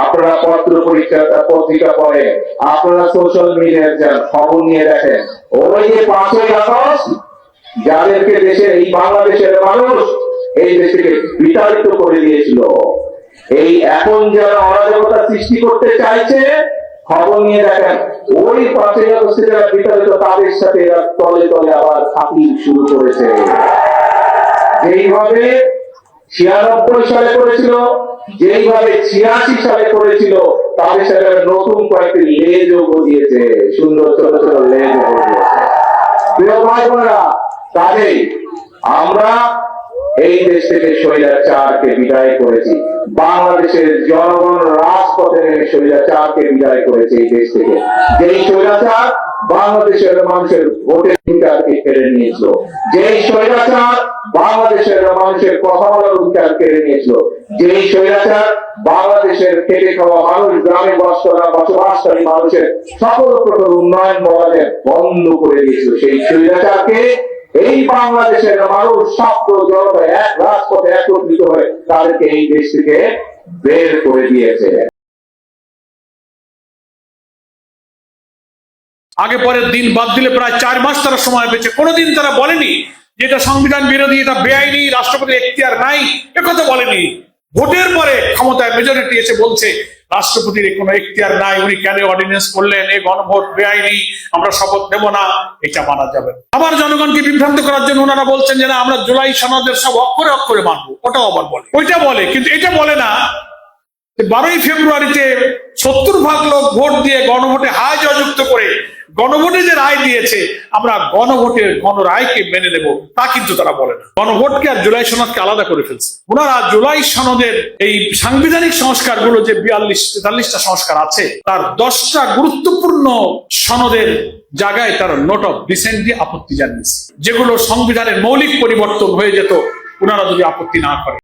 আপনারা পত্র পত্রিকা পড়ে, আপনারা সোশ্যাল মিডিয়ায় যান, খবর নিয়ে দেখেন, ওই যে 5ই আগস্ট যাদেরকে দেশের এই বাংলাদেশের মানুষ এই দেশকে বিতাড়িত করে দিয়েছিল, এই এখন যারা অরাজকতা সৃষ্টি করতে চাইছে, খবর নিয়ে দেখেন, ওই 5ই আগস্টে যারা বিতাড়িত তাদের সাথে এরা তলে তলে আবার খাতির শুরু করেছে। যেইভাবে 96 সালে করেছিল, যেইভাবে 86 সালে করেছিল, তাদের সাথে নতুন কয়েকটি লেজও গজিয়েছে, সুন্দর ছোট ছোট লেজ গজিয়েছে। প্রিয় ভাই বোনেরা, কাজেই আমরা এই দেশ থেকে স্বৈরাচারকে বিদায় করেছি, বাংলাদেশের জনগণ রাজপথে নেমে স্বৈরাচারকে বিদায় করেছে এই দেশ থেকে। যেই স্বৈরাচার বাংলাদেশের মানুষের ভোটের অধিকারকে কেড়ে নিয়েছিল, যেই স্বৈরাচার বাংলাদেশের মানুষের কথা বলার অধিকার কেড়ে নিয়েছিল, যেই স্বৈরাচার বাংলাদেশের খেটে খাওয়া মানুষ, গ্রামে বসবাসকারী মানুষের সকল প্রকার উন্নয়ন বলাদের বন্ধ করে দিয়েছিল, সেই স্বৈরাচারকে এই বাংলাদেশের মানুষ ছাত্র জনতা এক রাজপথে একত্রিত হয়ে তাদেরকে এই দেশ থেকে বের করে দিয়েছে। আগে পরের দিন বাদ দিলে প্রায় 4 মাস তারা সময় পেয়েছে। কোনোদিন তারা বলেনি যে এটা সংবিধান বিরোধী, এটা বেআইনি, রাষ্ট্রপতির এখতিয়ার নাই, একথা বলেনি। ভোটের পরে ক্ষমতায় মেজরিটি এসে বলছে রাষ্ট্রপতির কোনো এখতিয়ার নাই, উনি কেন অর্ডিন্যান্স করলেন, এই গণভোট বেআইনি, আমরা শপথ নেব না, এটা মানা যাবে। আবার জনগণকে বিভ্রান্ত করার জন্য ওনারা বলছেন যে না, আমরা জুলাই সনদের সব অক্ষরে অক্ষরে মানবো, ওটাও আবার বলে, ওইটা বলে, কিন্তু এটা বলে না 12ই ফেব্রুয়ারিতে 70% লোক ভোট দিয়ে গণভোটে হায় জয়যুক্ত করে গণভোটে যে রায় দিয়েছে, আমরা গণভোটের গণরায়কে মেনে নেব, তা কিন্তু তারা বলে না। গণভোটকে আর জুলাই সনদকে আলাদা করে ফেলছে ওনারা। জুলাই সনদের এই সাংবিধানিক সংস্কারগুলো যে 42-43টা সংস্কার আছে, তার 10টা গুরুত্বপূর্ণ সনদের জায়গায় তারা নোট অফ ডিসেন্ট দিয়ে আপত্তি জানিয়েছে, যেগুলো সংবিধানের মৌলিক পরিবর্তন হয়ে যেত ওনারা যদি আপত্তি না করে।